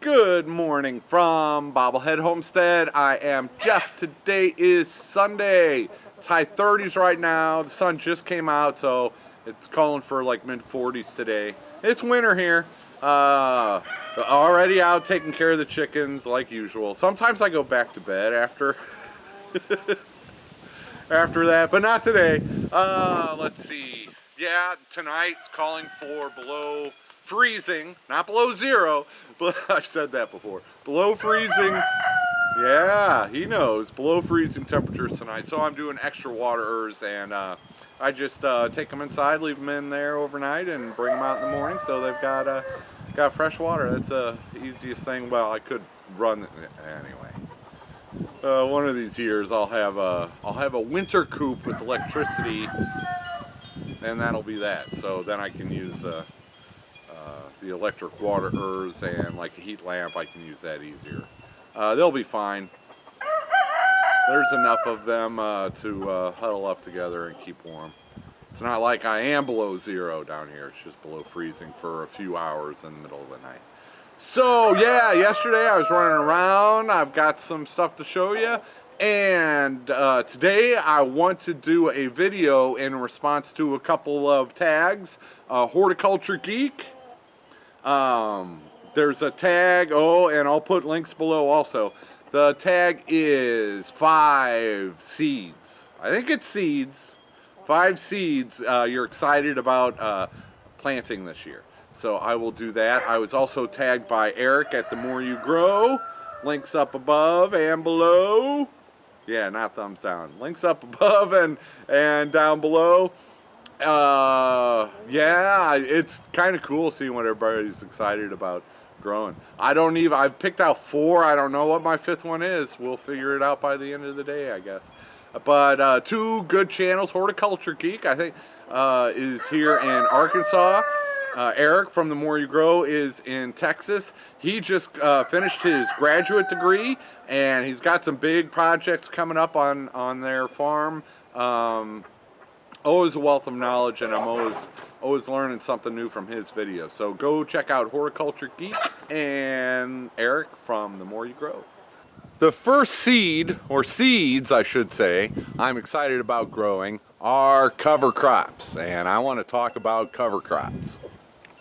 Good morning from Bobblehead Homestead. I am Jeff. Today is Sunday. It's high 30s right now. The sun just came out, so it's calling for like mid 40s today. It's winter here. Already out taking care of the chickens like usual. Sometimes I go back to bed after after that, but not today. Let's see. Yeah, tonight's calling for below freezing, not below zero, but I've said that before. Below freezing, yeah, he knows. Below freezing temperatures tonight. So I'm doing extra waterers, and I just take them inside, leave them in there overnight, and bring them out in the morning so they've got fresh water. That's the easiest thing. Well, I could run anyway. One of these years I'll have a winter coop with electricity, and that'll be that. So then I can use the electric waterers, and like a heat lamp, I can use that easier. They'll be fine. There's enough of them to huddle up together and keep warm. It's not like I am below zero down here. It's just below freezing for a few hours in the middle of the night. So yeah, yesterday I was running around. I've got some stuff to show you. And today I want to do a video in response to a couple of tags. Horticulture Geek. There's a tag, and I'll put links below also. The tag is 5 seeds. I think it's seeds. 5 seeds you're excited about planting this year. So I will do that. I was also tagged by Eric at The More You Grow. Links up above and below. Yeah, not thumbs down. Links up above and down below. Yeah, it's kind of cool seeing what everybody's excited about growing. I've picked out 4. I don't know what my 5th one is. We'll figure it out by the end of the day, I guess. But 2 good channels. Horticulture Geek, I think, is here in Arkansas. Eric from The More You Grow is in Texas. He just finished his graduate degree, and he's got some big projects coming up on their farm. Always a wealth of knowledge, and I'm always learning something new from his videos. So go check out Horticulture Geek and Eric from The More You Grow. The first seed, or seeds I should say, I'm excited about growing are cover crops, and I want to talk about cover crops.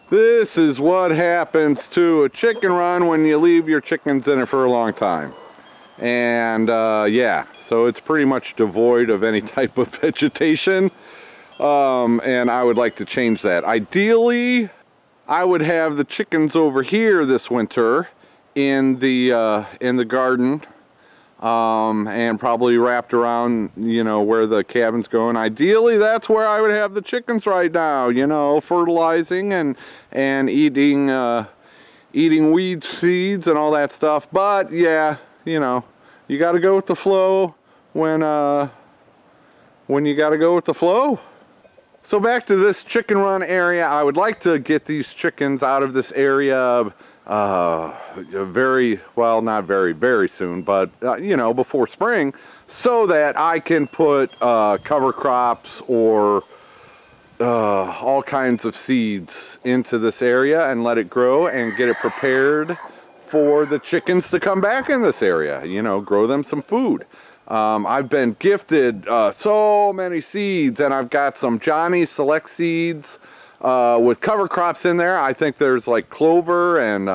This is what happens to a chicken run when you leave your chickens in it for a long time. And yeah, so it's pretty much devoid of any type of vegetation. And I would like to change that. Ideally, I would have the chickens over here this winter in the garden, and probably wrapped around, where the cabin's going. Ideally, that's where I would have the chickens right now, fertilizing and eating weed seeds and all that stuff. But yeah, you got to go with the flow when you got to go with the flow. So back to this chicken run area. I would like to get these chickens out of this area very soon, but before spring, so that I can put cover crops or all kinds of seeds into this area and let it grow and get it prepared for the chickens to come back in this area, grow them some food. I've been gifted so many seeds, and I've got some Johnny Select seeds with cover crops in there. I think there's like clover and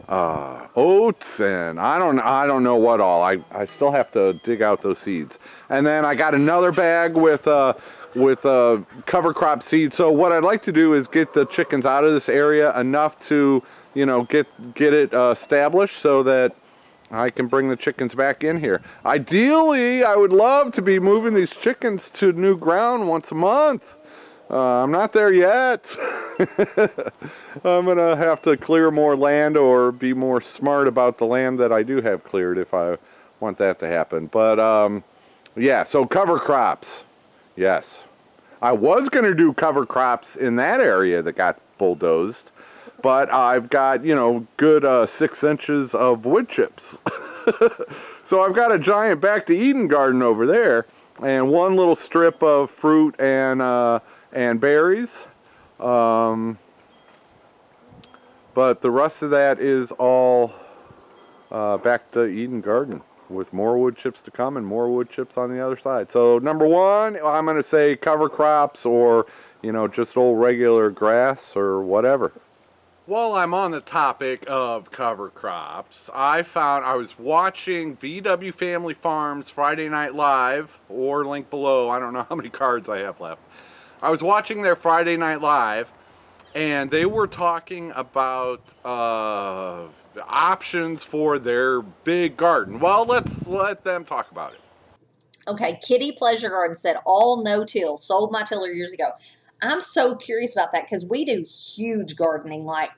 oats, and I don't know what all. I still have to dig out those seeds. And then I got another bag with cover crop seeds. So what I'd like to do is get the chickens out of this area enough to get it established so that I can bring the chickens back in here. Ideally, I would love to be moving these chickens to new ground once a month. I'm not there yet. I'm gonna have to clear more land or be more smart about the land that I do have cleared if I want that to happen. But yeah, so cover crops. Yes. I was gonna do cover crops in that area that got bulldozed, but I've got, good 6 inches of wood chips. So I've got a giant back to Eden garden over there, and one little strip of fruit and berries. But But the rest of that is all back to Eden Garden, with more wood chips to come and more wood chips on the other side. So number one, I'm going to say cover crops, or, you know, just old regular grass or whatever. While I'm on the topic of cover crops, I was watching VW Family Farms Friday Night Live, or link below, I don't know how many cards I have left. I was watching their Friday Night Live, and they were talking about options for their big garden. Well, let's let them talk about it. Okay, Kitty Pleasure Garden said all no-till, sold my tiller years ago. I'm so curious about that because we do huge gardening, like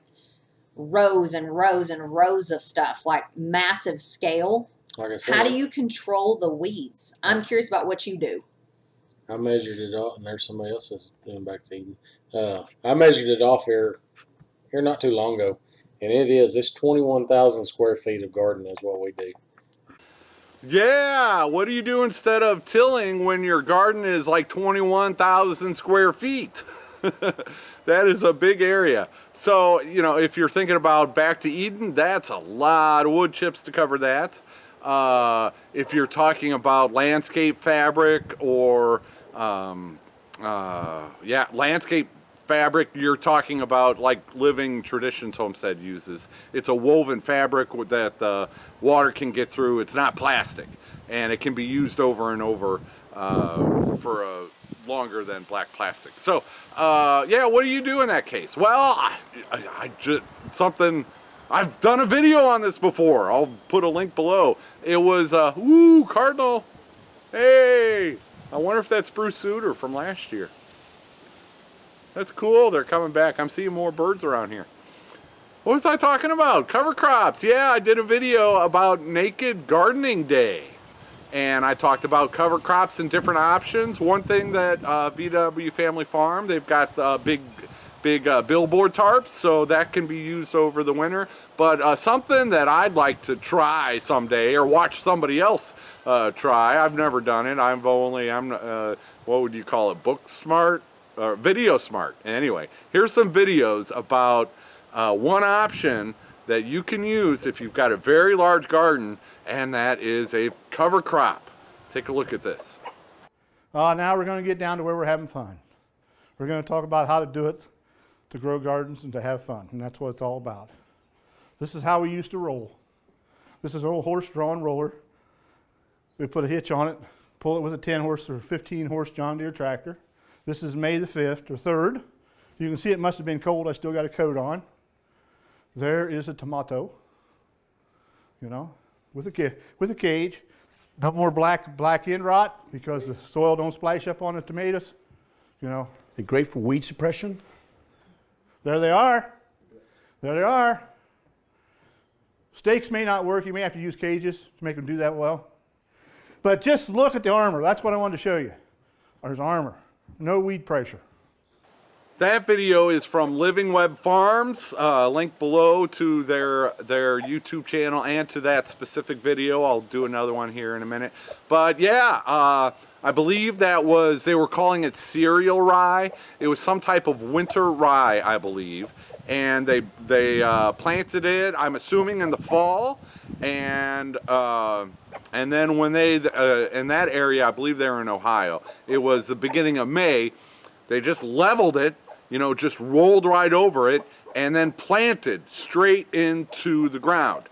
rows and rows and rows of stuff, like massive scale. Like I said, how do you control the weeds? I'm curious about what you do. I measured it off, and there's somebody else that's doing back to Eden. I measured it off here not too long ago, and it's 21,000 square feet of garden is what we do. Yeah, what do you do instead of tilling when your garden is like 21,000 square feet? That is a big area. So, you know, if you're thinking about back to Eden, that's a lot of wood chips to cover that. If you're talking about landscape fabric or, landscape fabric, you're talking about like Living Traditions Homestead uses. It's a woven fabric that the water can get through. It's not plastic, and it can be used over and over for longer than black plastic. So, what do you do in that case? Well, I just something. I've done a video on this before. I'll put a link below. It was Cardinal. Hey, I wonder if that's Bruce Suter from last year. That's cool. They're coming back. I'm seeing more birds around here. What was I talking about? Cover crops. Yeah, I did a video about Naked Gardening Day. And I talked about cover crops and different options. One thing that VW Family Farm, they've got big billboard tarps, so that can be used over the winter. But something that I'd like to try someday, or watch somebody else try. I've never done it. I'm what would you call it? Book smart? Video smart. Anyway, here's some videos about one option that you can use if you've got a very large garden, and that is a cover crop. Take a look at this. Now we're going to get down to where we're having fun. We're going to talk about how to do it, to grow gardens and to have fun, and that's what it's all about. This is how we used to roll. This is an old horse-drawn roller. We put a hitch on it, pull it with a 10-horse or 15-horse John Deere tractor. This is May the 5th or 3rd. You can see it must have been cold. I still got a coat on. There is a tomato, you know, with a cage. No more black end rot because the soil don't splash up on the tomatoes, you know. They're great for weed suppression. There they are. There they are. Stakes may not work. You may have to use cages to make them do that well. But just look at the armor. That's what I wanted to show you. There's armor. No weed pressure. That video is from Living Web Farms. Link below to their YouTube channel and to that specific video. I'll do another one here in a minute. But yeah, I believe they were calling it cereal rye. It was some type of winter rye, I believe. And they planted it, I'm assuming, in the fall. And then when they, in that area, I believe they're in Ohio, it was the beginning of May, they just leveled it, you know, just rolled right over it, and then planted straight into the ground.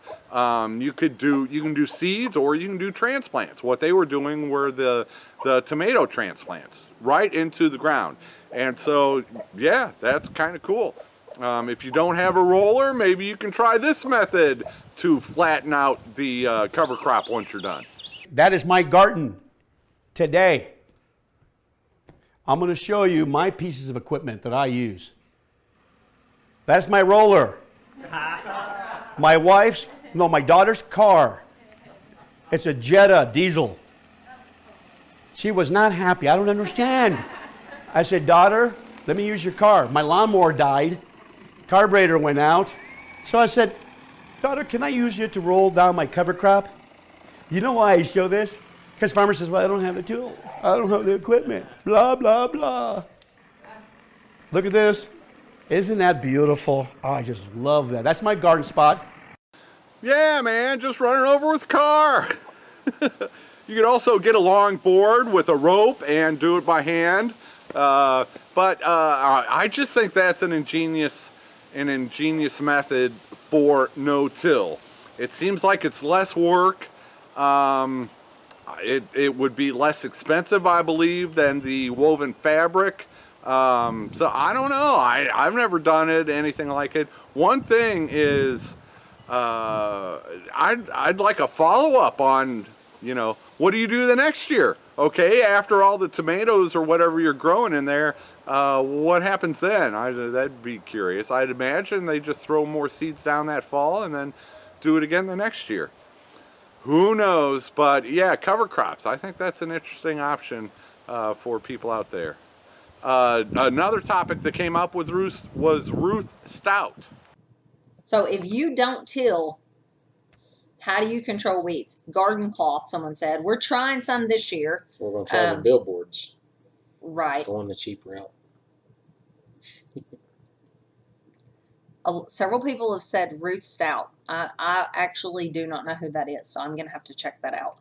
You can do seeds, or you can do transplants. What they were doing were the tomato transplants right into the ground. And so, yeah, that's kind of cool. If you don't have a roller, maybe you can try this method to flatten out the cover crop once you're done. That is my garden today. I'm going to show you my pieces of equipment that I use. That's my roller. My daughter's car. It's a Jetta diesel. She was not happy. I don't understand. I said, daughter, let me use your car. My lawnmower died. Carburetor went out. So I said, daughter, can I use you to roll down my cover crop? You know why I show this? Because farmer says, well, I don't have the tools. I don't have the equipment. Blah, blah, blah. Look at this. Isn't that beautiful? Oh, I just love that. That's my garden spot. Yeah, man, just running over with a car. You could also get a long board with a rope and do it by hand. But I just think that's an ingenious method for no-till. It seems like it's less work. It would be less expensive, I believe, than the woven fabric. So I don't know. I've never done it, anything like it. One thing is, I'd like a follow-up on, you know, what do you do the next year? Okay, after all the tomatoes or whatever you're growing in there, what happens then? That'd be curious. I'd imagine they just throw more seeds down that fall and then do it again the next year. Who knows? But yeah, cover crops. I think that's an interesting option for people out there. Another topic that came up with Ruth was Ruth Stout. So if you don't till, how do you control weeds? Garden cloth, someone said. We're trying some this year. We're going to try the billboards. Right. Going the cheap route. Several people have said Ruth Stout. I actually do not know who that is, so I'm going to have to check that out.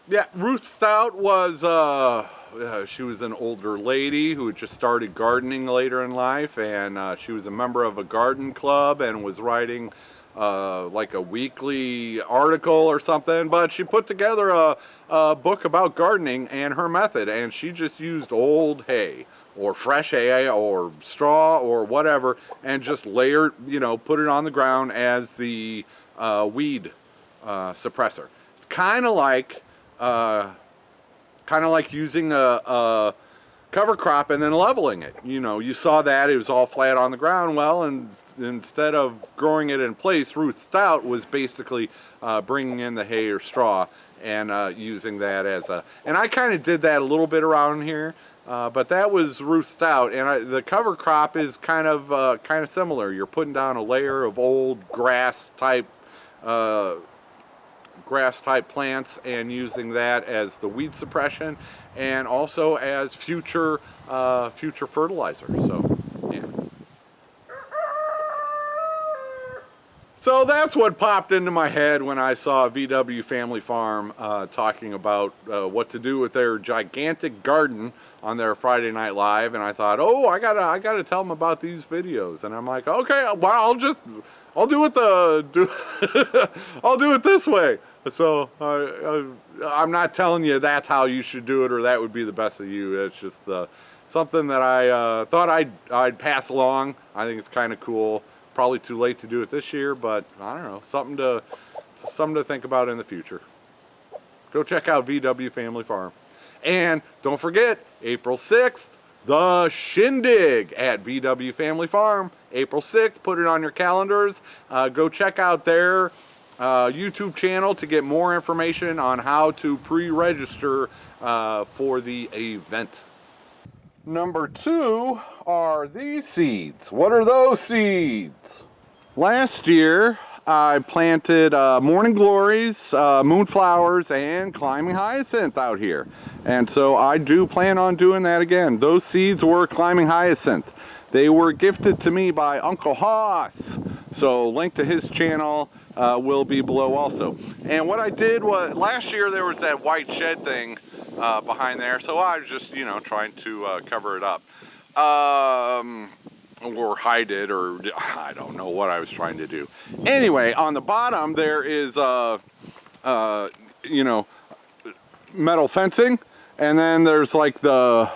Yeah, Ruth Stout was, she was an older lady who had just started gardening later in life, and she was a member of a garden club and was writing like a weekly article or something, but she put together a book about gardening and her method, and she just used old hay or fresh hay or straw or whatever, and just layered, you know, put it on the ground as the weed suppressor. It's kind of like using a cover crop and then leveling it. You know, you saw that it was all flat on the ground. Well, and instead of growing it in place, Ruth Stout was basically bringing in the hay or straw and using that as a, and I kind of did that a little bit around here, but that was Ruth Stout. And the cover crop is kind of similar. You're putting down a layer of old grass type plants and using that as the weed suppression and also as future fertilizer. So yeah. So that's what popped into my head when I saw VW Family Farm talking about what to do with their gigantic garden on their Friday Night Live, and I thought, oh, I gotta tell them about these videos. And I'm like, okay, well, I'll do it this way. So I'm not telling you that's how you should do it or that would be the best of you. It's just something that I thought I'd pass along. I think it's kind of cool. Probably too late to do it this year, but I don't know, something to think about in the future. Go check out VW Family Farm. And don't forget, April 6th, the Shindig at VW Family Farm. April 6th, put it on your calendars. Go check out their YouTube channel to get more information on how to pre-register for the event. Number 2 are these seeds. What are those seeds? Last year I planted morning glories, moonflowers, and climbing hyacinth out here, and so I do plan on doing that again. Those seeds were climbing hyacinth. They were gifted to me by Uncle Hoss, so link to his channel will be below also. And what I did was, last year there was that white shed thing behind there, so I was just, you know, trying to cover it up. Or hide it, or I don't know what I was trying to do. Anyway, on the bottom there is, you know, metal fencing, and then there's like the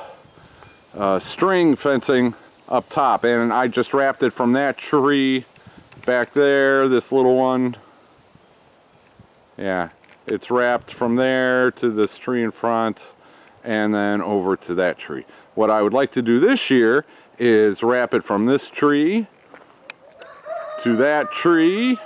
string fencing up top, and I just wrapped it from that tree back there, this little one. Yeah, it's wrapped from there to this tree in front and then over to that tree. What I would like to do this year is wrap it from this tree to that tree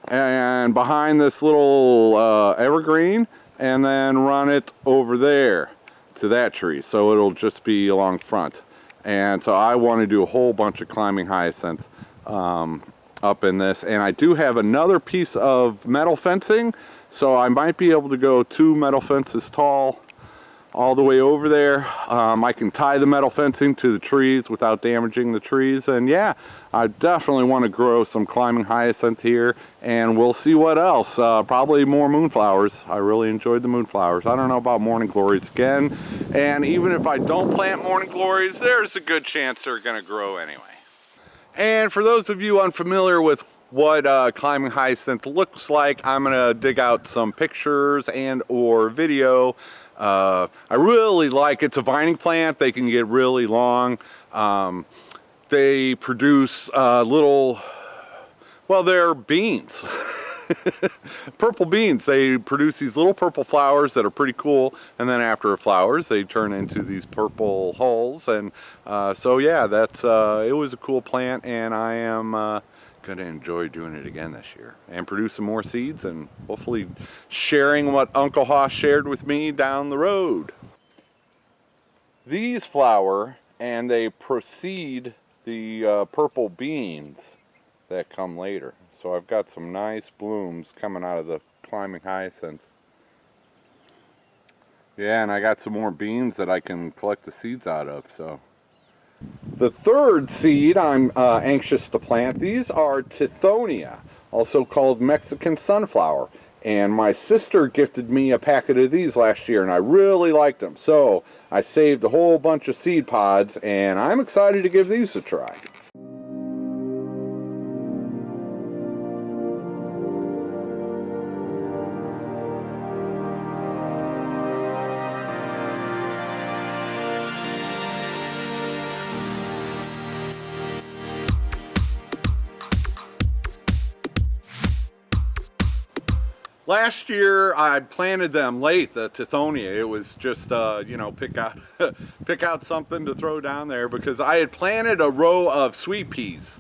and behind this little evergreen, and then run it over there to that tree, so it'll just be along front. And so I want to do a whole bunch of climbing hyacinth up in this, and I do have another piece of metal fencing, so I might be able to go 2 metal fences tall all the way over there. I can tie the metal fencing to the trees without damaging the trees. And yeah, I definitely want to grow some climbing hyacinth here, and we'll see what else. Probably more moonflowers. I really enjoyed the moonflowers. I don't know about morning glories again. And even if I don't plant morning glories, there's a good chance they're going to grow anyway. And for those of you unfamiliar with what climbing hyacinth looks like, I'm gonna dig out some pictures and or video. I really like, it's a vining plant. They can get really long. They produce little, well, they're beans. Purple beans. They produce these little purple flowers that are pretty cool, and then after flowers they turn into these purple hulls. And so yeah, that's it was a cool plant, and I am gonna enjoy doing it again this year and produce some more seeds, and hopefully sharing what Uncle Hoss shared with me down the road. These flower and they precede the purple beans that come later. So I've got some nice blooms coming out of the climbing hyacinth. Yeah, and I got some more beans that I can collect the seeds out of. So the third seed I'm anxious to plant. These are Tithonia, also called Mexican sunflower. And my sister gifted me a packet of these last year, and I really liked them. So I saved a whole bunch of seed pods, and I'm excited to give these a try. Last year I planted them late, the Tithonia. It was just you know, pick out something to throw down there, because I had planted a row of sweet peas.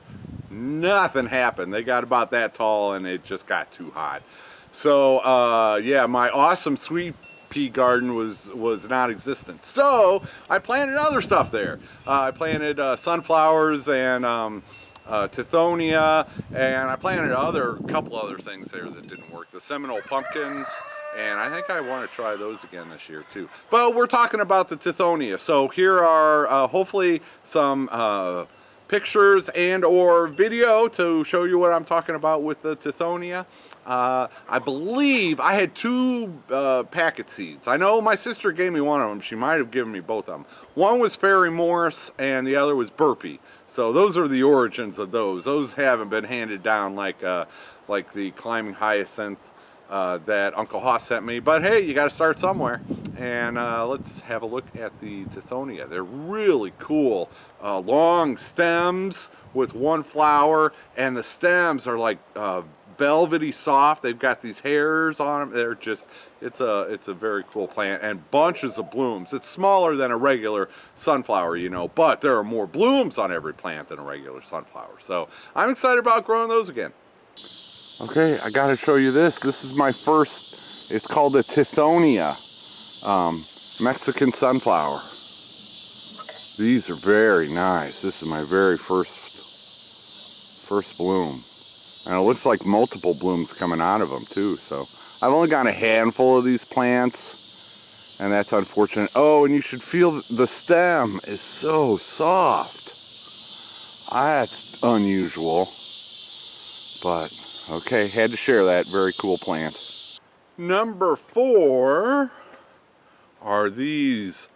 Nothing happened. They got about that tall and it just got too hot. So yeah, my awesome sweet pea garden was non-existent. So I planted other stuff there. I planted sunflowers and Tithonia, and I planted a couple other things there that didn't work. The Seminole pumpkins, and I think I want to try those again this year too. But we're talking about the Tithonia. So here are hopefully some pictures and or video to show you what I'm talking about with the Tithonia. I believe I had 2 packet seeds. I know my sister gave me one of them. She might have given me both of them. One was Fairy Morse and the other was Burpee. So those are the origins of those. Those haven't been handed down like the climbing hyacinth that Uncle Hoss sent me. But hey, you got to start somewhere. And let's have a look at the Tithonia. They're really cool. Long stems with one flower, and the stems are like velvety soft. They've got these hairs on them. They're just, it's a very cool plant, and bunches of blooms. It's smaller than a regular sunflower, you know, but there are more blooms on every plant than a regular sunflower. So I'm excited about growing those again. Okay, I gotta show you this. This is my first, it's called a Tithonia, Mexican sunflower. These are very nice. This is my very first bloom. And it looks like multiple blooms coming out of them too. So I've only got a handful of these plants, and that's unfortunate. Oh, and you should feel the stem is so soft. That's unusual. But okay, had to share that. Very cool plant. Number 4 are these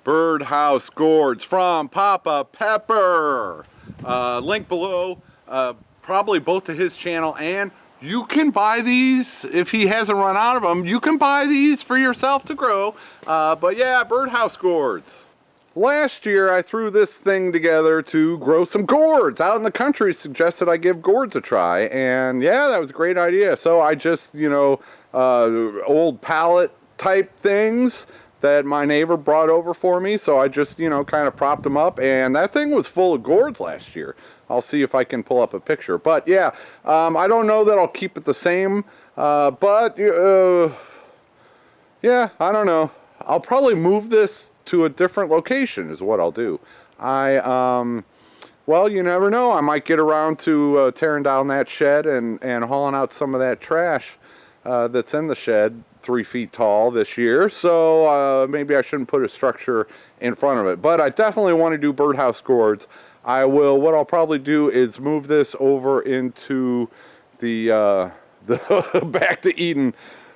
birdhouse gourds from Papa Pepper. Link below. Probably both to his channel, and you can buy these if he hasn't run out of them. You can buy these for yourself to grow. But yeah, birdhouse gourds. Last year I threw this thing together to grow some gourds. Out in the country suggested I give gourds a try, and yeah, that was a great idea. So I just, you know, old pallet type things that my neighbor brought over for me, so I just, you know, kind of propped them up, and that thing was full of gourds last year. I'll see if I can pull up a picture. But yeah, I don't know that I'll keep it the same, but yeah, I don't know. I'll probably move this to a different location is what I'll do. Well, you never know. I might get around to tearing down that shed and hauling out some of that trash that's in the shed 3 feet tall this year, so maybe I shouldn't put a structure in front of it. But I definitely want to do birdhouse gourds. What I'll probably do is move this over into the back to Eden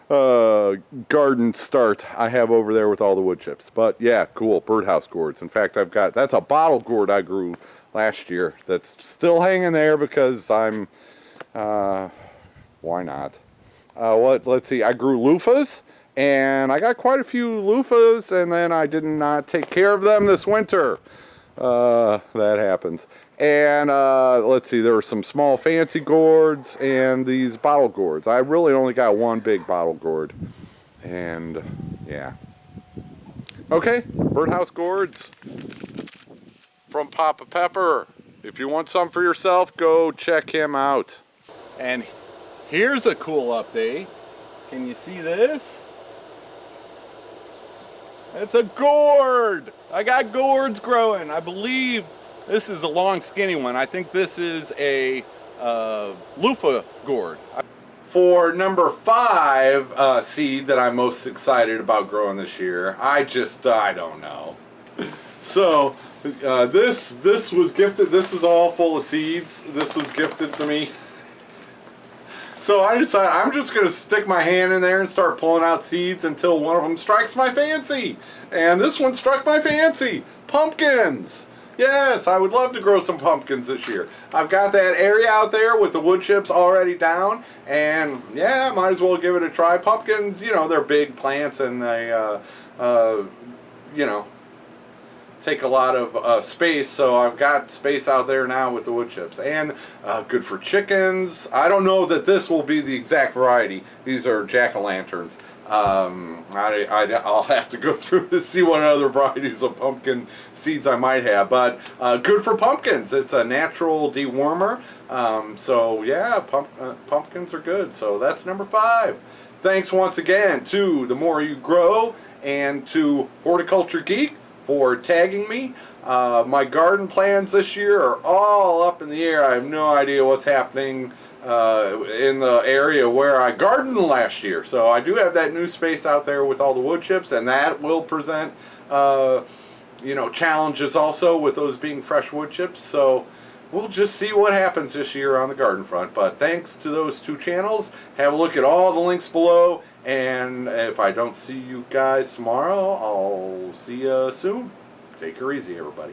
garden start I have over there with all the wood chips. But yeah, cool, birdhouse gourds. In fact, that's a bottle gourd I grew last year that's still hanging there because I'm, why not? Let's see, I grew loofahs, and I got quite a few loofahs, and then I did not take care of them this winter. That happens. And let's see, there were some small fancy gourds and these bottle gourds. I really only got one big bottle gourd. And yeah. Okay, birdhouse gourds from Papa Pepper. If you want some for yourself, go check him out. And here's a cool update. Can you see this? It's a gourd. I got gourds growing. I believe this is a long skinny one. I think this is a loofah gourd. For number 5 seed that I'm most excited about growing this year, I don't know. So this was gifted. This is all full of seeds. This was gifted to me. So I decided I'm just going to stick my hand in there and start pulling out seeds until one of them strikes my fancy. And this one struck my fancy. Pumpkins. Yes, I would love to grow some pumpkins this year. I've got that area out there with the wood chips already down. And yeah, might as well give it a try. Pumpkins, you know, they're big plants and they, you know, take a lot of space, so I've got space out there now with the wood chips. And good for chickens. I don't know that this will be the exact variety. These are jack-o'-lanterns. I'll have to go through to see what other varieties of pumpkin seeds I might have, but good for pumpkins. It's a natural dewormer. So yeah, pumpkins are good. So that's number 5. Thanks once again to The More You Grow and to Horticulture Geek for tagging me. My garden plans this year are all up in the air. I have no idea what's happening in the area where I gardened last year. So I do have that new space out there with all the wood chips, and that will present you know, challenges also with those being fresh wood chips. So we'll just see what happens this year on the garden front. But thanks to those 2 channels. Have a look at all the links below. And if I don't see you guys tomorrow, I'll see you soon. Take her easy, everybody.